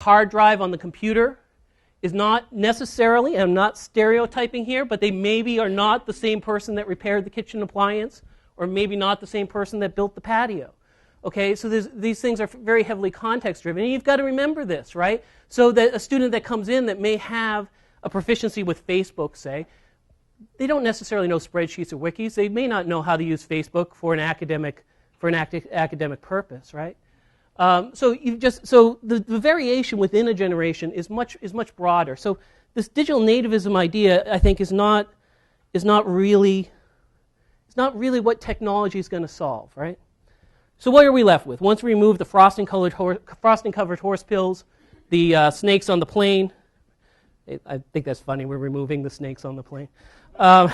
hard drive on the computer is not necessarily, and I'm not stereotyping here, but they maybe are not the same person that repaired the kitchen appliance, or maybe not the same person that built the patio. Okay, so these things are very heavily context driven, and you've got to remember this, right? So that a student that comes in that may have a proficiency with Facebook, say, they don't necessarily know spreadsheets or wikis. They may not know how to use Facebook for an academic purpose, right? So the variation within a generation is much broader. So this digital nativism idea, I think, is not really what technology is going to solve, right? So what are we left with? Once we remove the frosting-covered horse pills, the snakes on the plane. I think that's funny. We're removing the snakes on the plane. I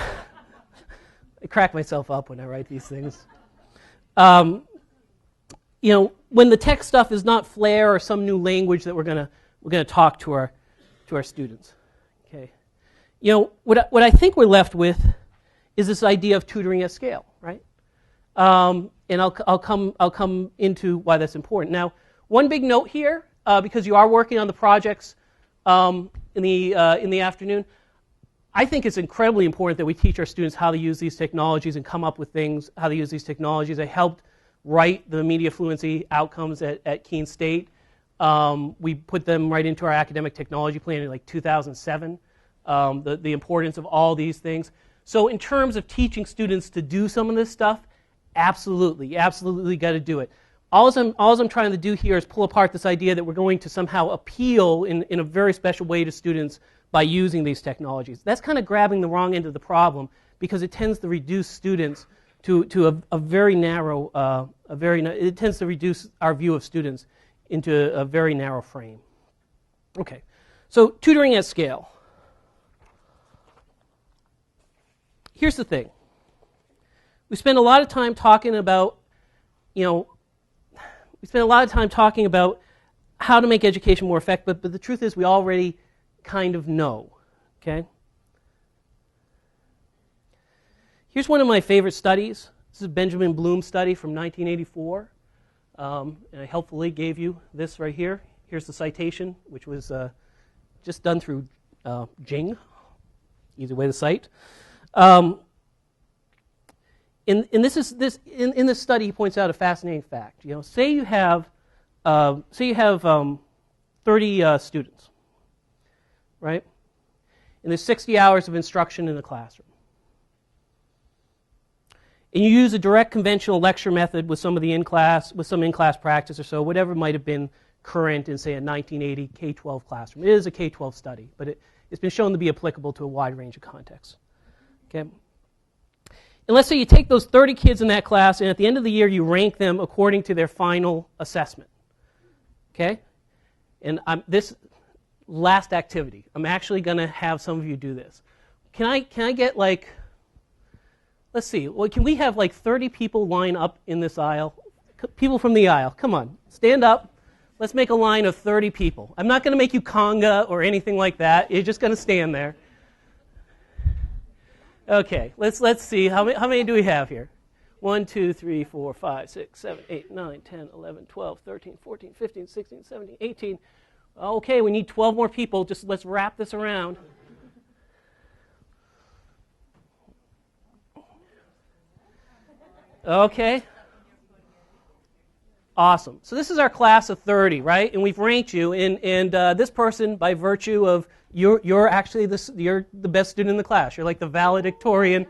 crack myself up when I write these things. You know, when the tech stuff is not flair or some new language that we're gonna talk to our students. Okay. You know, what I think we're left with is this idea of tutoring at scale, right? And I'll come into why that's important. Now, one big note here, because you are working on the projects in the afternoon, I think it's incredibly important that we teach our students how to use these technologies and come up with things, how to use these technologies. I helped write the media fluency outcomes at Keene State. We put them right into our academic technology plan in like 2007, the importance of all these things. So in terms of teaching students to do some of this stuff, absolutely got to do it. All I'm trying to do here is pull apart this idea that we're going to somehow appeal in a very special way to students by using these technologies. That's kind of grabbing the wrong end of the problem because it tends to reduce students to a very narrow, it tends to reduce our view of students into a very narrow frame. Okay, so tutoring at scale. Here's the thing. We spend a lot of time talking about, how to make education more effective, but the truth is we already kind of know, okay? Here's one of my favorite studies. This is a Benjamin Bloom study from 1984. And I helpfully gave you this right here. Here's the citation, which was just done through Jing. Easy way to cite. In this study, he points out a fascinating fact. Say you have 30 students, right? And there's 60 hours of instruction in the classroom. And you use a direct conventional lecture method with some in-class practice or so, whatever might have been current in, say, a 1980 K-12 classroom. It is a K-12 study, but it's been shown to be applicable to a wide range of contexts. Okay? And let's say you take those 30 kids in that class, and at the end of the year, you rank them according to their final assessment. Okay? And this last activity, I'm actually going to have some of you do this. Can I get like... Let's see, well, can we have like 30 people line up in this aisle? People from the aisle, come on, stand up. Let's make a line of 30 people. I'm not going to make you conga or anything like that. You're just going to stand there. Okay, let's see, how many do we have here? 1, 2, 3, 4, 5, 6, 7, 8, 9, 10, 11, 12, 13, 14, 15, 16, 17, 18. Okay, we need 12 more people. Just let's wrap this around. Okay. Awesome. So this is our class of 30, right? And we've ranked you. And this person, by virtue of you're actually you're the best student in the class. You're like the valedictorian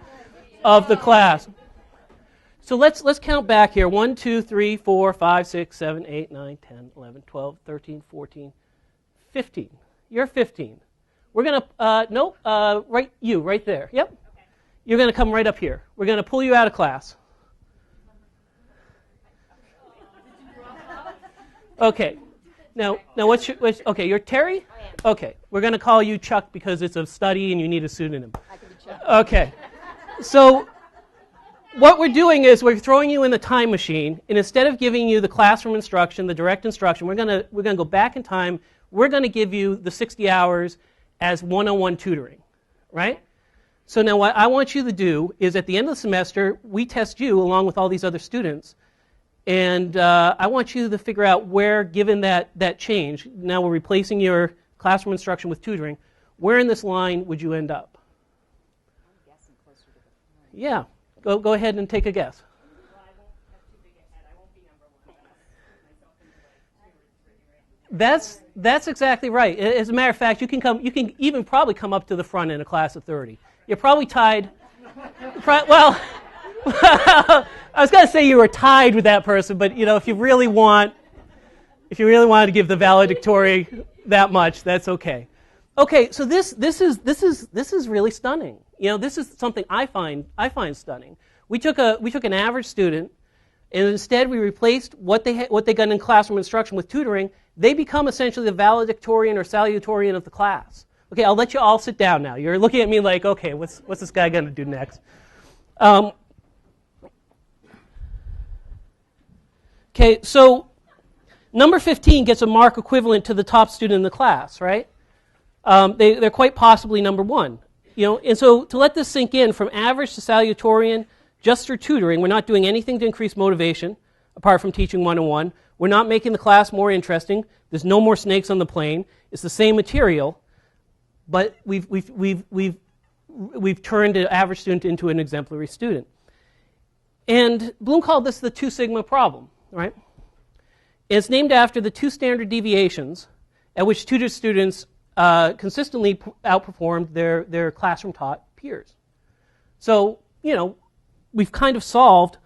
of the class. So let's count back here. 1, 2, 3, 4, 5, 6, 7, 8, 9, 10, 11, 12, 13, 14, 15. You're 15. We're going to, right there. Yep. Okay. You're going to come right up here. We're going to pull you out of class. Okay. Now what's okay, you're Terry? I am. Okay. We're going to call you Chuck because it's a study and you need a pseudonym. I can be Chuck. Okay. So what we're doing is we're throwing you in the time machine, and instead of giving you the classroom instruction, the direct instruction, we're going to go back in time. We're going to give you the 60 hours as one-on-one tutoring, right? So now what I want you to do is at the end of the semester, we test you along with all these other students. And I want you to figure out where, given that change, now we're replacing your classroom instruction with tutoring, where in this line would you end up? I'm guessing closer to the front. Yeah, go ahead and take a guess. Well, I won't have too big a head. I won't be number one. Myself into like 2 or 3, right? That's exactly right. As a matter of fact, you can even probably come up to the front in a class of 30. You're probably tied. Well, I was going to say you were tied with that person, but if you really wanted to give the valedictory that much, that's okay. Okay, so this is really stunning. This is something I find stunning. We took an average student, and instead we replaced what they got in classroom instruction with tutoring. They become essentially the valedictorian or salutatorian of the class. Okay, I'll let you all sit down now. You're looking at me like, okay, what's this guy going to do next? Okay, so number 15 gets a mark equivalent to the top student in the class, right? They're quite possibly number one. And so to let this sink in, from average to salutatorian, just through tutoring, we're not doing anything to increase motivation, apart from teaching one-on-one. We're not making the class more interesting. There's no more snakes on the plane. It's the same material, but we've turned an average student into an exemplary student. And Bloom called this the 2 sigma problem, right? It's named after the 2 standard deviations at which tutor students consistently outperformed their classroom-taught peers. So, we've kind of solved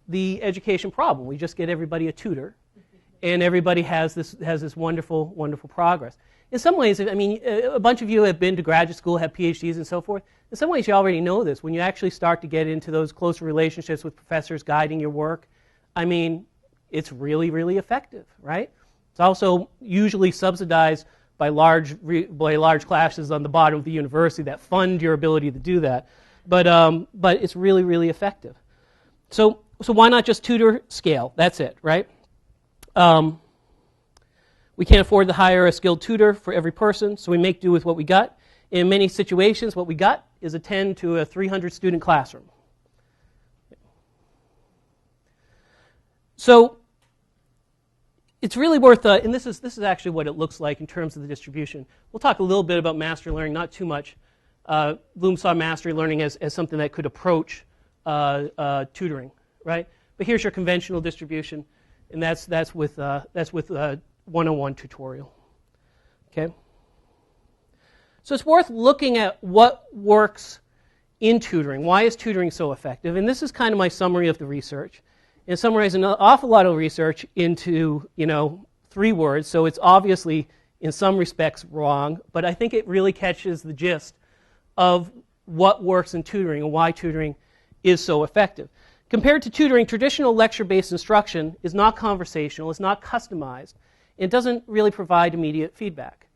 the education problem. We just get everybody a tutor, and everybody has this wonderful, wonderful progress. In some ways, a bunch of you have been to graduate school, have PhDs and so forth. In some ways, you already know this. When you actually start to get into those closer relationships with professors guiding your work, it's really, really effective, right? It's also usually subsidized by large classes on the bottom of the university that fund your ability to do that. But it's really, really effective. So why not just tutor scale? That's it, right? We can't afford to hire a skilled tutor for every person, so we make do with what we got. In many situations, what we got is a 10 to a 300 student classroom. So it's really worth, and this is actually what it looks like in terms of the distribution. We'll talk a little bit about mastery learning, not too much. Bloom saw mastery learning as something that could approach tutoring, right? But here's your conventional distribution, and that's with one-on-one tutorial. Okay. So it's worth looking at what works in tutoring. Why is tutoring so effective? And this is kind of my summary of the research. And summarize an awful lot of research into 3 words. So it's obviously in some respects wrong, but I think it really catches the gist of what works in tutoring and why tutoring is so effective. Compared to tutoring, traditional lecture-based instruction is not conversational, it's not customized, it doesn't really provide immediate feedback.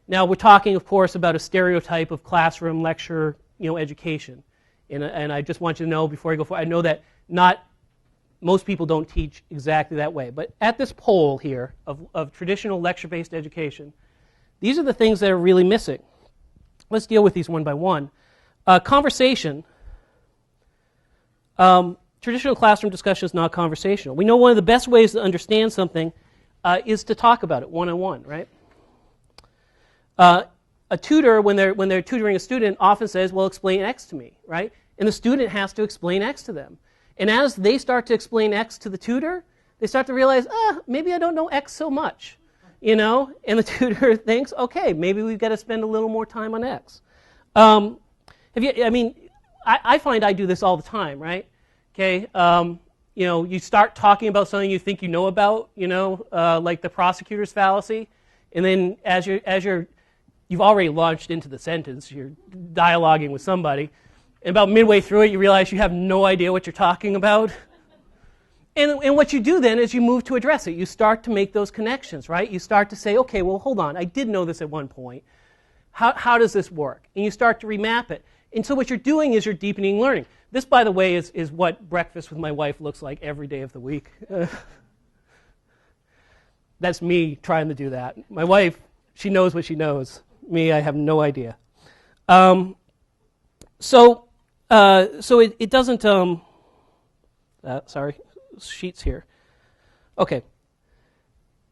Now, we're talking, of course, about a stereotype of classroom lecture, education. And I just want you to know before I go forward, I know that most people don't teach exactly that way. But at this pole here of traditional lecture-based education, these are the things that are really missing. Let's deal with these one by one. Conversation. Traditional classroom discussion is not conversational. We know one of the best ways to understand something is to talk about it one-on-one, right? A tutor, when they're tutoring a student, often says, well, explain X to me, right? And the student has to explain X to them. And as they start to explain X to the tutor, they start to realize, maybe I don't know X so much, And the tutor thinks, okay, maybe we've got to spend a little more time on X. I find I do this all the time, right? Okay, you start talking about something you think you know about, like the prosecutor's fallacy, and then as you've already launched into the sentence, you're dialoguing with somebody, and about midway through it, you realize you have no idea what you're talking about. And what you do then is you move to address it. You start to make those connections, right? You start to say, okay, well, hold on, I did know this at one point. How does this work? And you start to remap it. And so what you're doing is you're deepening learning. This, by the way, is what breakfast with my wife looks like every day of the week. That's me trying to do that. My wife, she knows what she knows. Me, I have no idea. So it doesn't, sorry, sheets here. Okay.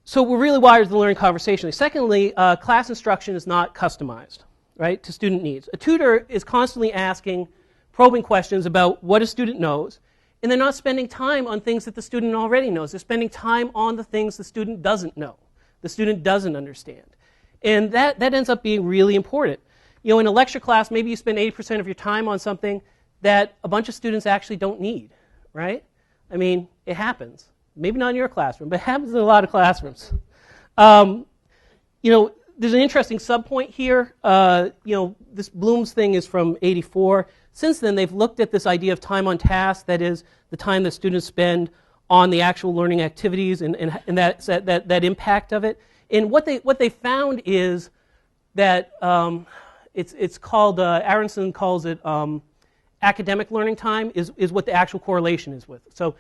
So we're really wired to learn conversationally. Secondly, class instruction is not customized, right, to student needs. A tutor is constantly asking probing questions about what a student knows, and they're not spending time on things that the student already knows. They're spending time on the things the student doesn't know, the student doesn't understand. And that ends up being really important. You know, in a lecture class, maybe you spend 80% of your time on something that a bunch of students actually don't need, right? I mean, it happens. Maybe not in your classroom, but it happens in a lot of classrooms. You know, there's an interesting subpoint here. You know, this Bloom's thing is from '84. Since then, they've looked at this idea of time on task, that is, the time that students spend on the actual learning activities and that impact of it. And what they found is that it's called, Aronson calls it academic learning time is what the actual correlation is with. So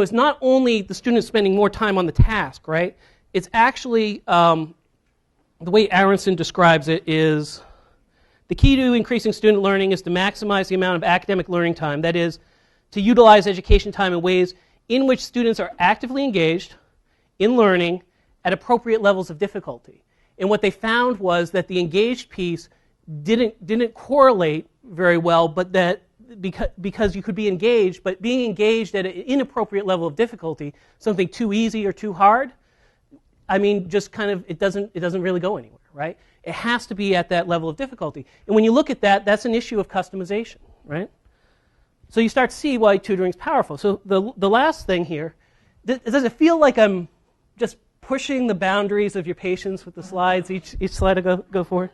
it's not only the students spending more time on the task, right? It's actually, the way Aronson describes it is, the key to increasing student learning is to maximize the amount of academic learning time, that is, to utilize education time in ways in which students are actively engaged in learning at appropriate levels of difficulty. And what they found was that the engaged piece didn't correlate very well, but that because you could be engaged, but being engaged at an inappropriate level of difficulty, something too easy or too hard, I mean, just kind of, it doesn't really go anywhere, right? It has to be at that level of difficulty. And when you look at that, that's an issue of customization, right? So you start to see why tutoring is powerful. So the last thing here, does it feel like I'm just pushing the boundaries of your patience with the slides? Each slide I go forward?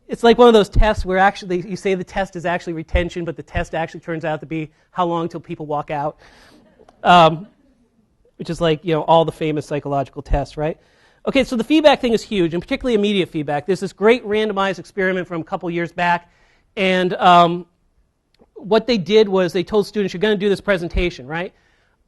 It's like one of those tests where actually you say the test is actually retention, but the test actually turns out to be how long till people walk out. Which is like, you know, all the famous psychological tests, right? Okay, so the feedback thing is huge, and particularly immediate feedback. There's this great randomized experiment from a couple years back, and what they did was they told students, you're going to do this presentation, right?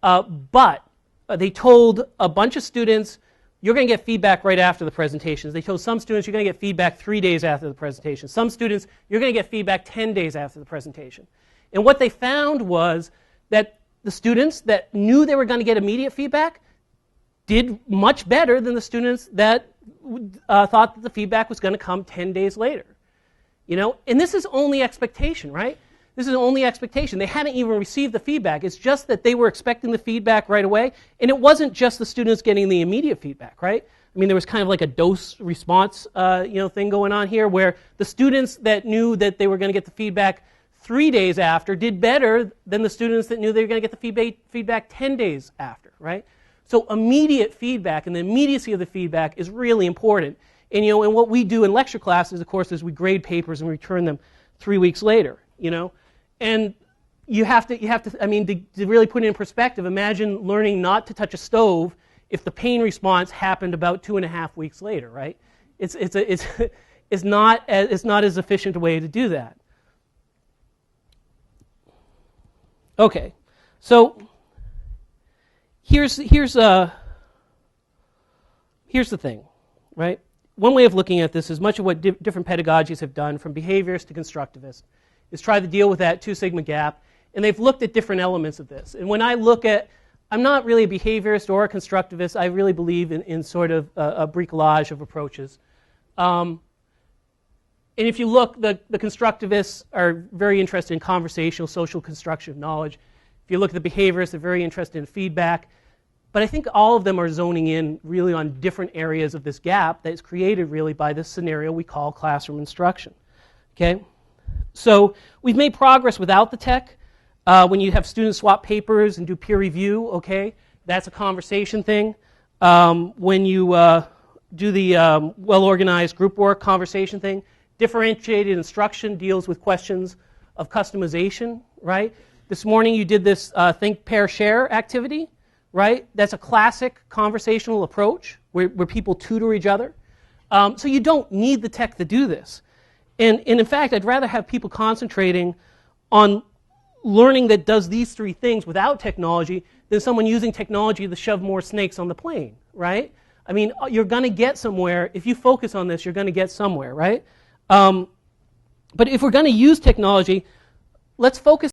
But they told a bunch of students, you're going to get feedback right after the presentations. They told some students, you're going to get feedback 3 days after the presentation. Some students, you're going to get feedback 10 days after the presentation. And what they found was that the students that knew they were going to get immediate feedback did much better than the students that thought that the feedback was going to come 10 days later. You know, and this is only expectation, right? This is only expectation. They hadn't even received the feedback. It's just that they were expecting the feedback right away, and it wasn't just the students getting the immediate feedback, right? I mean, there was kind of like a dose response, thing going on here, where the students that knew that they were going to get the feedback 3 days after did better than the students that knew they were going to get the feedback 10 days after, right? So immediate feedback and the immediacy of the feedback is really important. And, you know, and what we do in lecture classes, of course, is we grade papers and return them 3 weeks later, you know. And you have to, I mean, to really put it in perspective, imagine learning not to touch a stove if the pain response happened about 2.5 weeks later, right? It's not as efficient a way to do that. Okay, so here's the thing, right? One way of looking at this is much of what different pedagogies have done, from behaviorist to constructivist, is try to deal with that 2 sigma gap, and they've looked at different elements of this. And when I look at, I'm not really a behaviorist or a constructivist. I really believe in sort of a bricolage of approaches. And if you look, the constructivists are very interested in conversational, social construction of knowledge. If you look at the behaviorists, they're very interested in feedback. But I think all of them are zoning in really on different areas of this gap that is created really by this scenario we call classroom instruction. Okay? So we've made progress without the tech. When you have students swap papers and do peer review, okay, that's a conversation thing. When you do the well-organized group work conversation thing, differentiated instruction deals with questions of customization, right? This morning you did this think, pair, share activity, right? That's a classic conversational approach where people tutor each other. So you don't need the tech to do this. And in fact, I'd rather have people concentrating on learning that does these 3 things without technology than someone using technology to shove more snakes on the plane, right? I mean, you're going to get somewhere. If you focus on this, you're going to get somewhere, right? But if we're going to use technology, let's focus